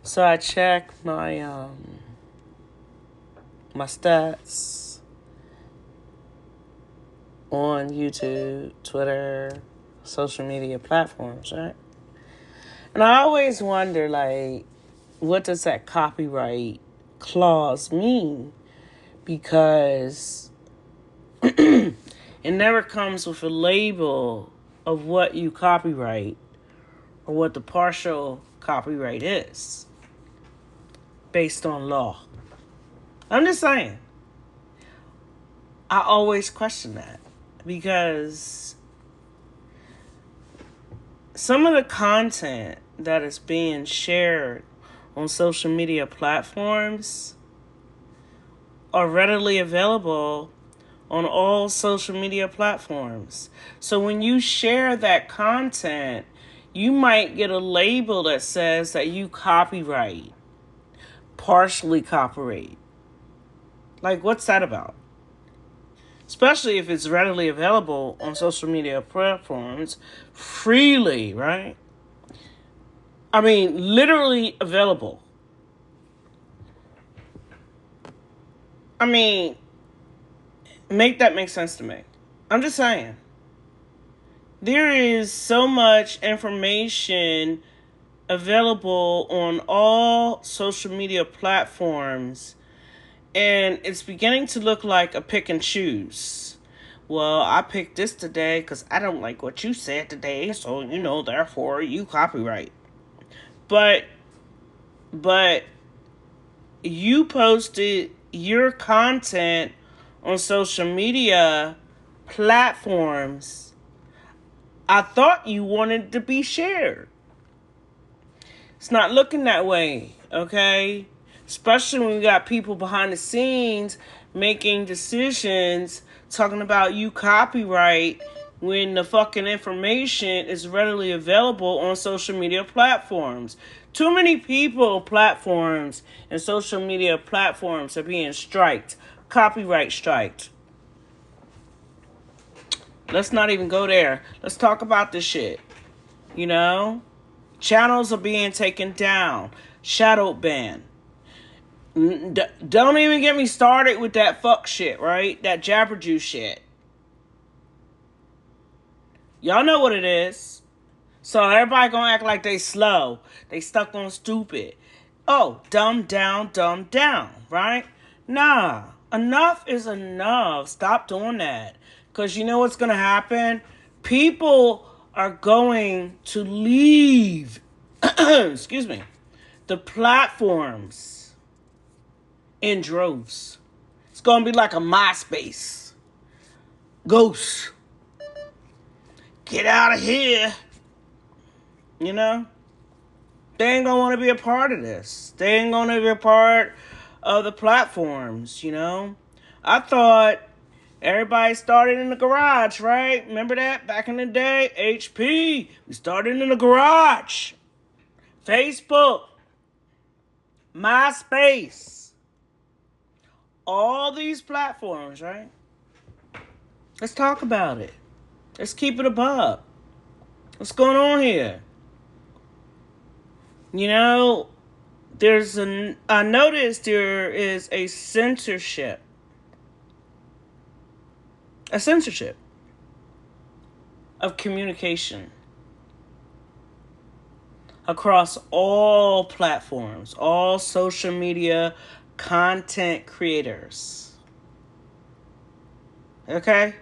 So I check my stats on YouTube, Twitter, social media platforms, right? And I always wonder, like, what does that copyright clause mean? Because it never comes with a label of what you copyright or what the partial copyright is based on law. I'm just saying. I always question that because some of the content that is being shared on social media platforms are readily available on all social media platforms. So when you share that content, you might get a label that says that you copyright, partially copyright. Like, what's that about? Especially if it's readily available on social media platforms freely, right? I mean, literally available. I mean, make that make sense to me. I'm just saying. There is so much information available on all social media platforms, and it's beginning to look like a pick and choose. Well, I picked this today because I don't like what you said today, so, therefore you copyright. But you posted your content on social media platforms. I thought you wanted to be shared. It's not looking that way, okay? Especially when you got people behind the scenes making decisions talking about you copyright when the fucking information is readily available on social media platforms. Too many people, platforms, and social media platforms are being striked, copyright striked. Let's not even go there. Let's talk about this shit. Channels are being taken down, shadow ban. Don't even get me started with that fuck shit, right? That Jabberjew shit. Y'all know what it is. So everybody gonna act like they slow. They stuck on stupid. Oh, dumb down, right? Nah. Enough is enough. Stop doing that. Because you know what's gonna happen? People are going to leave excuse me, the platforms in droves. It's gonna be like a MySpace. Ghost. Get out of here. They ain't gonna want to be a part of this. They ain't gonna be a part of the platforms, I thought everybody started in the garage, right? Remember that back in the day? HP. We started in the garage. Facebook. MySpace. All these platforms, right? Let's talk about it. Let's keep it above. What's going on here? I noticed there is a censorship. A censorship of communication across all platforms, all social media content creators. Okay?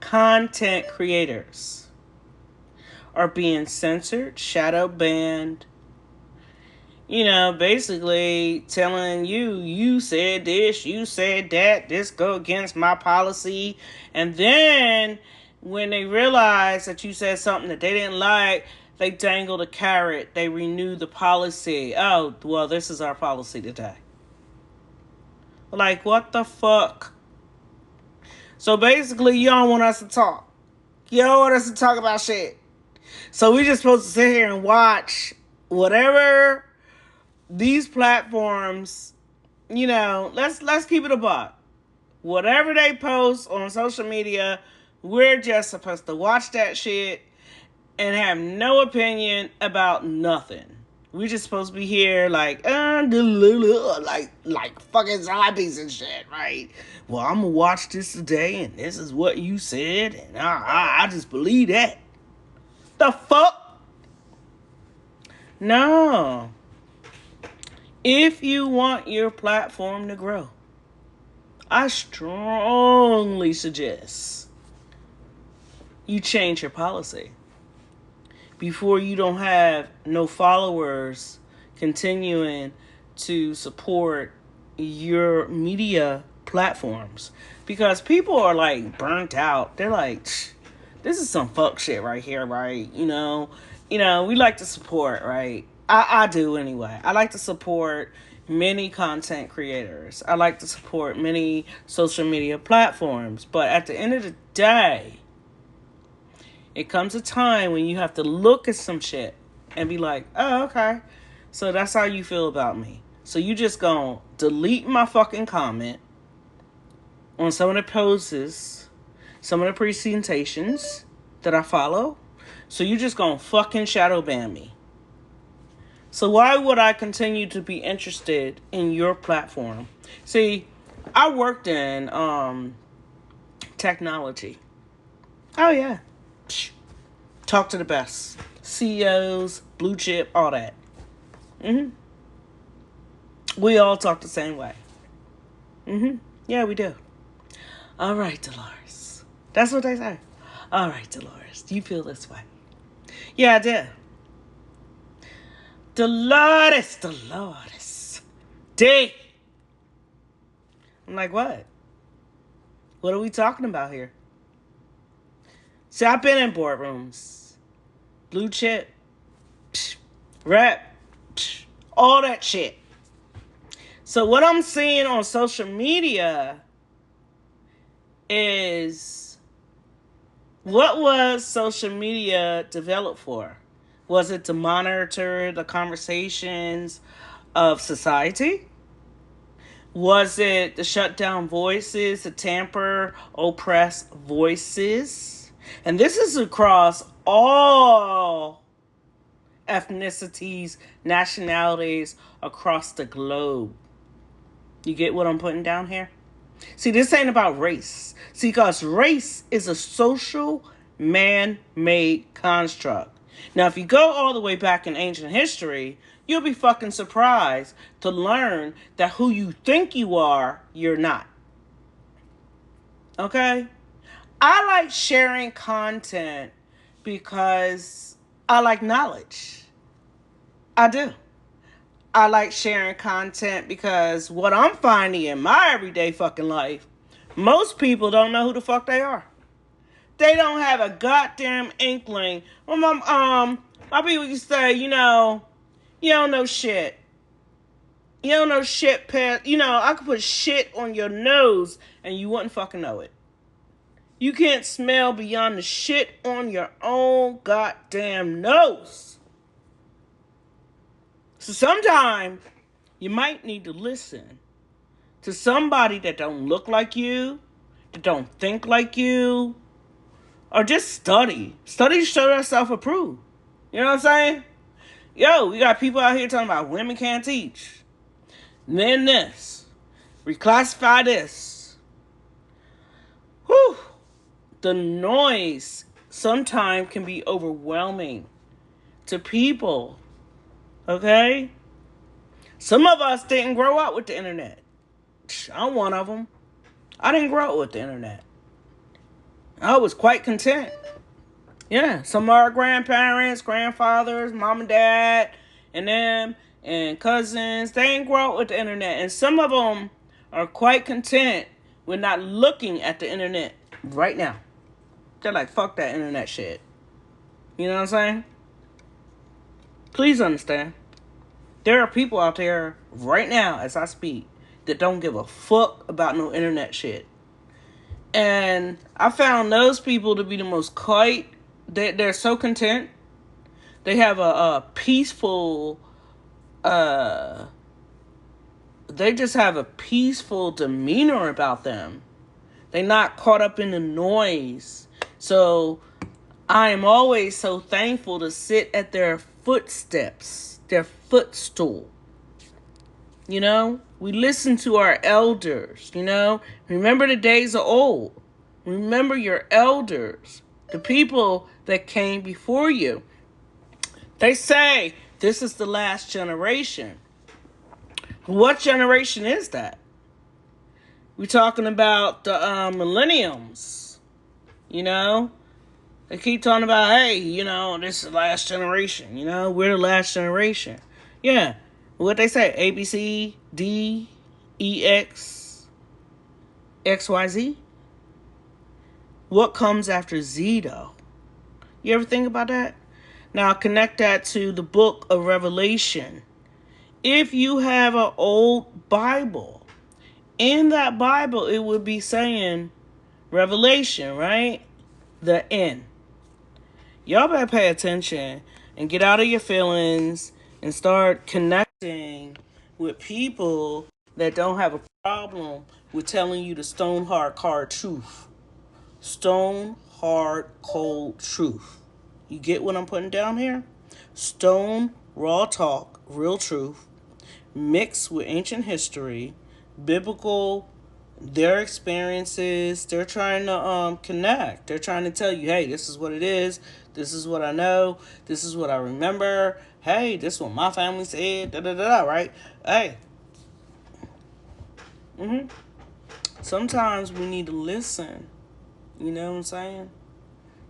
Content creators are being censored, shadow banned. Basically telling you said this, you said that, this go against my policy. And then when they realize that you said something that they didn't like, they dangle the carrot. They renew the policy. Oh, well, this is our policy today. Like, what the fuck? So basically, you don't want us to talk. You don't want us to talk about shit. So we just supposed to sit here and watch whatever these platforms, let's keep it a buck. Whatever they post on social media, we're just supposed to watch that shit and have no opinion about nothing. We just supposed to be here like fucking zombies and shit, right? Well, I'm gonna watch this today, and this is what you said, and I just believe that. The fuck? No. If you want your platform to grow, I strongly suggest you change your policy. Before you don't have no followers continuing to support your media platforms. Because people are like burnt out. They're like, this is some fuck shit right here, right? We like to support, right? I do anyway. I like to support many content creators. I like to support many social media platforms. But at the end of the day, it comes a time when you have to look at some shit and be like, oh, okay. So that's how you feel about me. So you just gonna delete my fucking comment on some of the posts, some of the presentations that I follow. So you just gonna fucking shadow ban me. So why would I continue to be interested in your platform? See, I worked in technology. Oh, yeah. Talk to the best. CEOs, blue chip, all that. We all talk the same way. Yeah, we do. All right, Dolores. That's what they say. All right, Dolores. Do you feel this way? Yeah, I do. Dolores. D. I'm like, what? What are we talking about here? See, I've been in boardrooms. Blue chip. Rap. All that shit. So what I'm seeing on social media is, what was social media developed for? Was it to monitor the conversations of society? Was it to shut down voices, to tamper, oppress voices? And this is across all ethnicities, nationalities across the globe. You get what I'm putting down here? See, this ain't about race. See, because race is a social, man-made construct. Now, if you go all the way back in ancient history, you'll be fucking surprised to learn that who you think you are, you're not. Okay? I like sharing content because I like knowledge. I do. I like sharing content because what I'm finding in my everyday fucking life, most people don't know who the fuck they are. They don't have a goddamn inkling. Well, my people used to say, you don't know shit. You don't know shit, past. I could put shit on your nose and you wouldn't fucking know it. You can't smell beyond the shit on your own goddamn nose. So sometimes you might need to listen to somebody that don't look like you, that don't think like you, or just study. Study to show that self-approved. You know what I'm saying? Yo, we got people out here talking about women can't teach. Men this. Reclassify this. Whew. The noise sometimes can be overwhelming to people. Okay? Some of us didn't grow up with the internet. I'm one of them. I didn't grow up with the internet. I was quite content. Yeah, some of our grandparents, grandfathers, mom and dad, and them, and cousins, they ain't grow up with the internet. And some of them are quite content with not looking at the internet right now. They're like, fuck that internet shit. You know what I'm saying? Please understand. There are people out there right now, as I speak, that don't give a fuck about no internet shit. And I found those people to be the most quiet. They're so content. They have a peaceful, they just have a peaceful demeanor about them. They're not caught up in the noise. So I am always so thankful to sit at their footsteps, their footstool. You know, we listen to our elders, you know. Remember the days of old. Remember your elders, the people that came before you. They say this is the last generation. What generation is that? We're talking about the millenniums, you know. They keep talking about, hey, you know, this is the last generation. You know, we're the last generation. Yeah. What they say, A, B, C, D, E, X, X, Y, Z? What comes after Z, though? You ever think about that? Now, connect that to the book of Revelation. If you have an old Bible, in that Bible, it would be saying Revelation, right? The end. Y'all better pay attention and get out of your feelings and start connecting with people that don't have a problem with telling you the stone hard truth. Stone hard cold truth. You get what I'm putting down here? Stone raw talk, real truth, mixed with ancient history, biblical, their experiences. They're trying to connect. They're trying to tell you, hey, this is what it is. This is what I know. This is what I remember. Hey, this is what my family said. Da da da da. Right? Hey. Sometimes we need to listen. You know what I'm saying?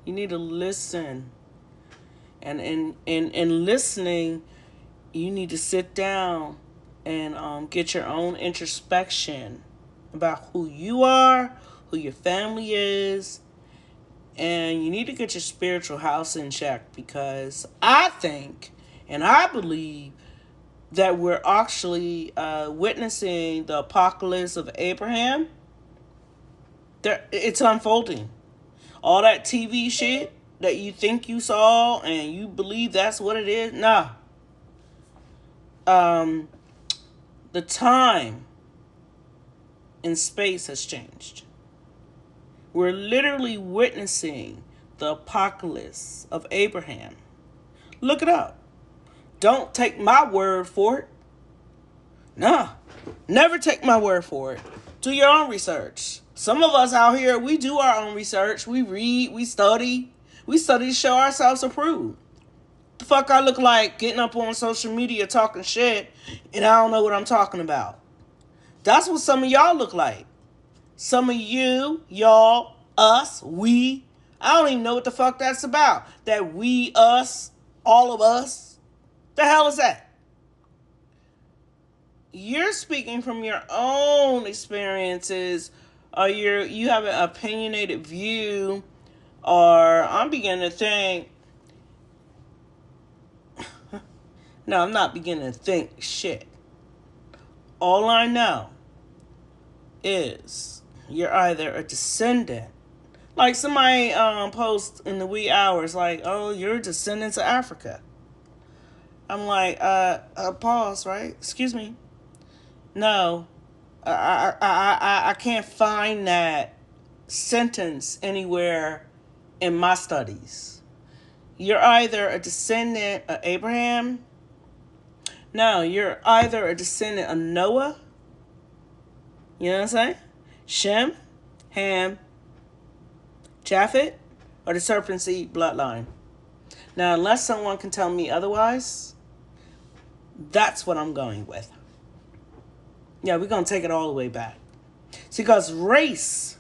You need to listen. And in listening, you need to sit down and get your own introspection about who you are, who your family is, and you need to get your spiritual house in check, because I think and I believe that we're actually witnessing the apocalypse of Abraham. It's unfolding. All that TV shit that you think you saw and you believe that's what it is, nah. The time and space has changed. We're literally witnessing the apocalypse of Abraham. Look it up. Don't take my word for it. Nah, never take my word for it. Do your own research. Some of us out here, we do our own research. We read, we study. We study to show ourselves approved. The fuck I look like getting up on social media talking shit and I don't know what I'm talking about. That's what some of y'all look like. Some of you, y'all, us, we. I don't even know what the fuck that's about. That we, us, all of us. The hell is that? You're speaking from your own experiences, or you have an opinionated view, or I'm beginning to think. No, I'm not beginning to think shit. All I know is you're either a descendant. Like somebody post in the wee hours, like, oh, you're descendants of Africa. I'm like, pause, right? Excuse me. No, I can't find that sentence anywhere in my studies. You're either a descendant of Abraham. No, you're either a descendant of Noah. You know what I'm saying? Shem, Ham, Japheth, or the serpent seed bloodline. Now, unless someone can tell me otherwise, that's what I'm going with. Yeah, we're going to take it all the way back. See, because race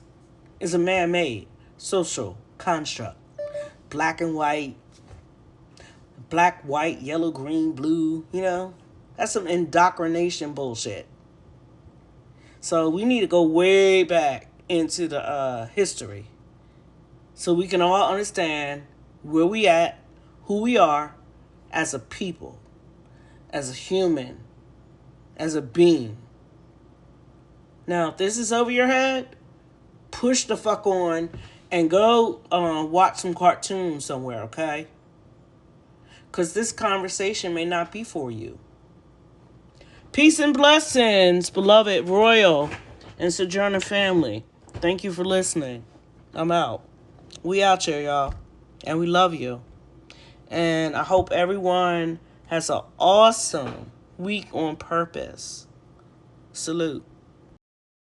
is a man-made social construct. Black and white, yellow, green, blue, you know. That's some indoctrination bullshit. So we need to go way back into the history so we can all understand where we at, who we are as a people, as a human, as a being. Now, if this is over your head, push the fuck on and go watch some cartoons somewhere, okay? Because this conversation may not be for you. Peace and blessings, beloved Royal and Sojourner family. Thank you for listening. I'm out. We out here, y'all. And we love you. And I hope everyone has an awesome week on purpose. Salute.